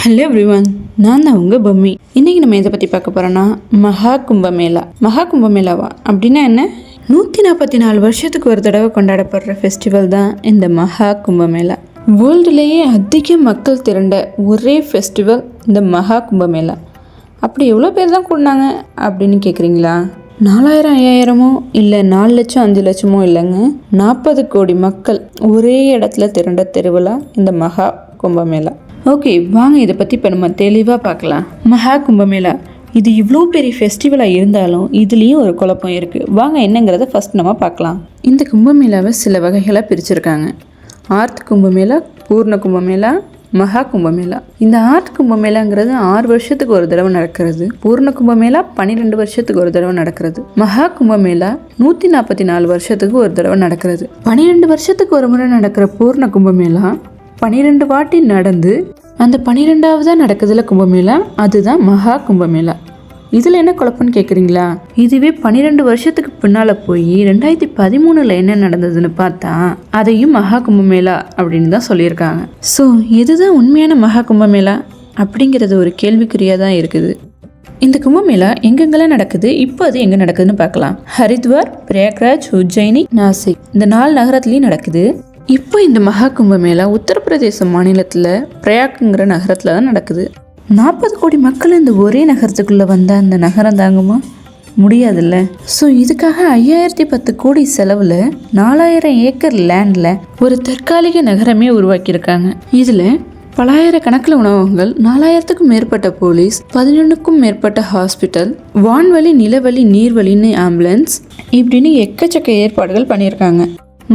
Hello everyone, நான் தான் உங்கள் பொம்மி. இன்றைக்கி நம்ம எதை பற்றி பார்க்க போகிறோன்னா மகா கும்பமேளா. மகா கும்பமேளாவா அப்படின்னா என்ன? 144 வருஷத்துக்கு ஒரு தடவை கொண்டாடப்படுற ஃபெஸ்டிவல் தான் இந்த மகா கும்பமேளா. வேர்ல்டுலேயே அதிக மக்கள் திரண்ட ஒரே ஃபெஸ்டிவல் இந்த மகா கும்பமேளா. அப்படி எவ்வளோ பேர் தான் கூடினாங்க அப்படின்னு கேட்குறீங்களா? 4000 5000மோ இல்லை 4 லட்சம் 5 லட்சமோ இல்லைங்க, 40 கோடி மக்கள் ஒரே இடத்துல திரண்ட திருவிழா இந்த மகா கும்பமேளா. ஓகே, வாங்க இதை பற்றி இப்போ நம்ம தெளிவாக பார்க்கலாம். மகா கும்பமேளா இது இவ்வளோ பெரிய ஃபெஸ்டிவலாக இருந்தாலும் இதுலேயும் ஒரு குழப்பம் இருக்குது. வாங்க என்னங்கிறத ஃபஸ்ட் நம்ம பார்க்கலாம். இந்த கும்பமேளாவை சில வகைகளாக பிரிச்சுருக்காங்க. ஆர்த் கும்பமேளா, பூர்ண கும்பமேளா, மகா கும்பமேளா. இந்த ஆர்த் கும்பமேளாங்கிறது 6 வருஷத்துக்கு ஒரு தடவை நடக்கிறது. பூர்ண கும்பமேளா 12 வருஷத்துக்கு ஒரு தடவை நடக்கிறது. மகா கும்பமேளா 144 வருஷத்துக்கு ஒரு தடவை நடக்கிறது. 12 வருஷத்துக்கு ஒரு முறை நடக்கிற பூர்ண கும்பமேளா 12 வாட்டி நடந்து அந்த 12ஆவதாக நடக்குதுல கும்பமேளா, அதுதான் மகா கும்பமேளா. இதில் என்ன குழப்பம்னு கேட்குறீங்களா? இதுவே 12 வருஷத்துக்கு பின்னால் போய் 2013 என்ன நடந்ததுன்னு பார்த்தா அதையும் மகா கும்பமேளா அப்படின்னு தான் சொல்லியிருக்காங்க. ஸோ இதுதான் உண்மையான மகா கும்பமேளா அப்படிங்கிறது ஒரு கேள்விக்குறியாக தான் இருக்குது. இந்த கும்பமேளா எங்கெங்கெல்லாம் நடக்குது, இப்போ அது எங்கே நடக்குதுன்னு பார்க்கலாம். ஹரித்வார், பிரயாக்ராஜ், உஜ்ஜயினி, நாசிக் இந்த 4 நகரத்துலேயும் நடக்குது. இப்போ இந்த மகா கும்பமேளா உத்தரப்பிரதேச மாநிலத்தில் பிரயாக்ங்கிற நகரத்தில் தான் நடக்குது. 40 கோடி மக்கள் இந்த ஒரே நகரத்துக்குள்ளே வந்தால் அந்த நகரம் தாங்குமா? முடியாதுல்ல. ஸோ இதுக்காக 5010 கோடி செலவில் 4000 ஏக்கர் லேண்டில் ஒரு தற்காலிக நகரமே உருவாக்கியிருக்காங்க. இதில் பலாயிரக்கணக்கில் உணவகங்கள், 4000க்கும் மேற்பட்ட போலீஸ், 11க்கும் மேற்பட்ட ஹாஸ்பிட்டல், வான்வழி, நிலவழி, நீர்வழின்னு ஆம்புலன்ஸ் இப்படின்னு எக்கச்சக்க ஏற்பாடுகள் பண்ணியிருக்காங்க.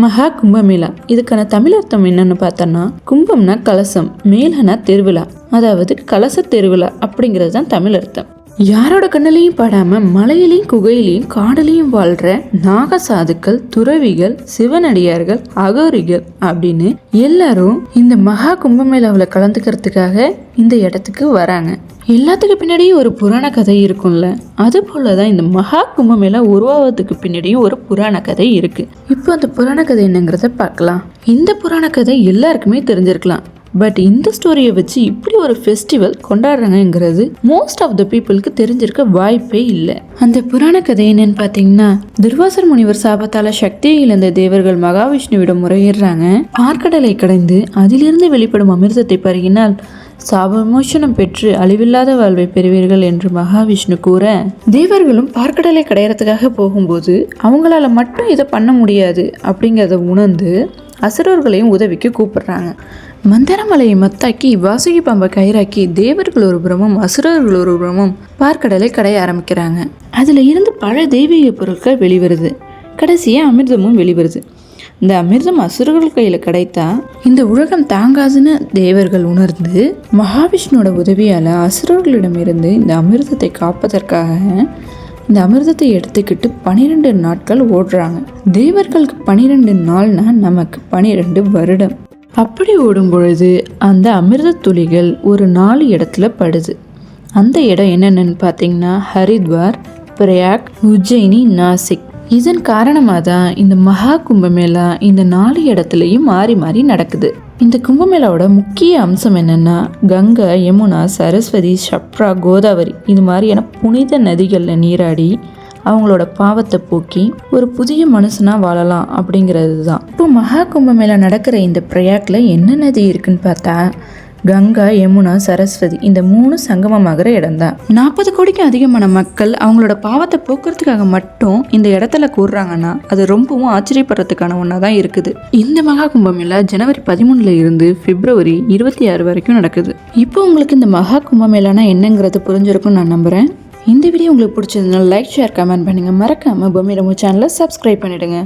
மகா கும்பமேளா இதுக்கான தமிழ் அர்த்தம் என்னன்னு பார்த்தோன்னா, கும்பம்னா கலசம், மேலனா திருவிழா, அதாவது கலச திருவிழா அப்படிங்கிறது தான் தமிழ் அர்த்தம். யாரோட கண்ணிலையும் படாம மலையிலையும் குகையிலையும் காடலையும் வாழ்ற நாகசாதுக்கள், துறவிகள், சிவனடியார்கள், அகோரிகள் அப்படின்னு எல்லாரும் இந்த மகா கும்பமேளாவில் கலந்துக்கிறதுக்காக இந்த இடத்துக்கு வராங்க. எல்லாத்துக்கு பின்னாடியும் ஒரு புராண கதை இருக்கும்ல, அது போலதான் இந்த மகா கும்பமேளா உருவாவதுக்கு பின்னாடியும் ஒரு புராண கதை இருக்கு. இப்போ அந்த புராண கதை என்னங்கிறத பார்க்கலாம். இந்த புராண கதை எல்லாருக்குமே தெரிஞ்சிருக்கலாம். பட் இந்த ஸ்டோரியை வச்சு இப்படி ஒரு ஃபெஸ்டிவல் கொண்டாடுறாங்கிறது மோஸ்ட் ஆஃப் த பீப்புளுக்கு தெரிஞ்சிருக்க வாய்ப்பே இல்லை. அந்த புராண கதை என்னன்னு பார்த்தீங்கன்னா, துர்வாசர் முனிவர் சாபத்தால சக்தியை இழந்த தேவர்கள் மகாவிஷ்ணுவிடம் முறையிடுறாங்க. பார்க்கடலை கடைந்து அதிலிருந்து வெளிப்படும் அமிர்தத்தை பருகினால் சாபமோஷனம் பெற்று அழிவில்லாத வாழ்வை பெறுவீர்கள் என்று மகாவிஷ்ணு கூற, தேவர்களும் பார்க்கடலை கடையறதுக்காக போகும்போது அவங்களால மட்டும் இதை பண்ண முடியாது அப்படிங்கிறத உணர்ந்து அசுரர்களையும் உதவிக்கு கூப்பிடுறாங்க. மந்தரமலையை மத்தாக்கி வாசுகி பாம்பை கயிறாக்கி தேவர்கள் ஒரு புறமும் அசுரர்கள் ஒரு புறமும் பார்க்கடலை கடைய ஆரம்பிக்கிறாங்க. அதில் இருந்து பல தெய்வீக பொருட்கள் வெளிவருது. கடைசியாக அமிர்தமும் வெளிவருது. இந்த அமிர்தம் அசுரர்கள் கையில் கிடைத்தா இந்த உலகம் தாங்காதுன்னு தேவர்கள் உணர்ந்து மகாவிஷ்ணுவோட உதவியால் அசுரர்களிடமிருந்து இந்த அமிர்தத்தை காப்பதற்காக இந்த அமிர்தத்தை எடுத்துக்கிட்டு 12 நாட்கள் ஓடுறாங்க. தேவர்களுக்கு 12 நாள்னா நமக்கு 12 வருடம். அப்படி ஓடும் பொழுது அந்த அமிர்த துளிகள் ஒரு 4 இடத்துல படுது. அந்த இடம் என்னென்னு பார்த்தீங்கன்னா, ஹரித்வார், பிரயாக், உஜ்ஜயினி, நாசிக். இதன் காரணமாக தான் இந்த மகா கும்பமேளா இந்த 4 இடத்துலையும் மாறி மாறி நடக்குது. இந்த கும்பமேளாவோட முக்கிய அம்சம் என்னன்னா, கங்கா, யமுனா, சரஸ்வதி, ஷப்ரா, கோதாவரி இது மாதிரியான புனித நதிகளில் நீராடி அவங்களோட பாவத்தை போக்கி ஒரு புதிய மனுஷனாக வாழலாம் அப்படிங்கிறது தான். இப்போ மகா கும்பமேளா நடக்கிற இந்த பிரயாக்ல என்ன நதி இருக்குன்னு பார்த்தா, கங்கா, யமுனா, சரஸ்வதி இந்த 3 சங்கமமாகிற இடம் தான். 40 கோடிக்கும் அதிகமான மக்கள் அவங்களோட பாவத்தை போக்குறதுக்காக மட்டும் இந்த இடத்துல கூடுறாங்கன்னா அது ரொம்பவும் ஆச்சரியப்படுறதுக்கான ஒன்றா தான் இருக்குது. இந்த மகா கும்பமேளா ஜனவரி 13 இருந்து பிப்ரவரி 26 வரைக்கும் நடக்குது. இப்போ உங்களுக்கு இந்த மகா கும்பமேளானா என்னங்கிறது புரிஞ்சிருக்கும்னு நான் நம்புகிறேன். இந்த வீடியோ உங்களுக்கு பிடிச்சதுனால லைக், ஷேர், கமெண்ட் பண்ணுங்கள். மறக்காமல் பொம்மி ரமு சேனலை சப்ஸ்கிரைப் பண்ணிவிடுங்க.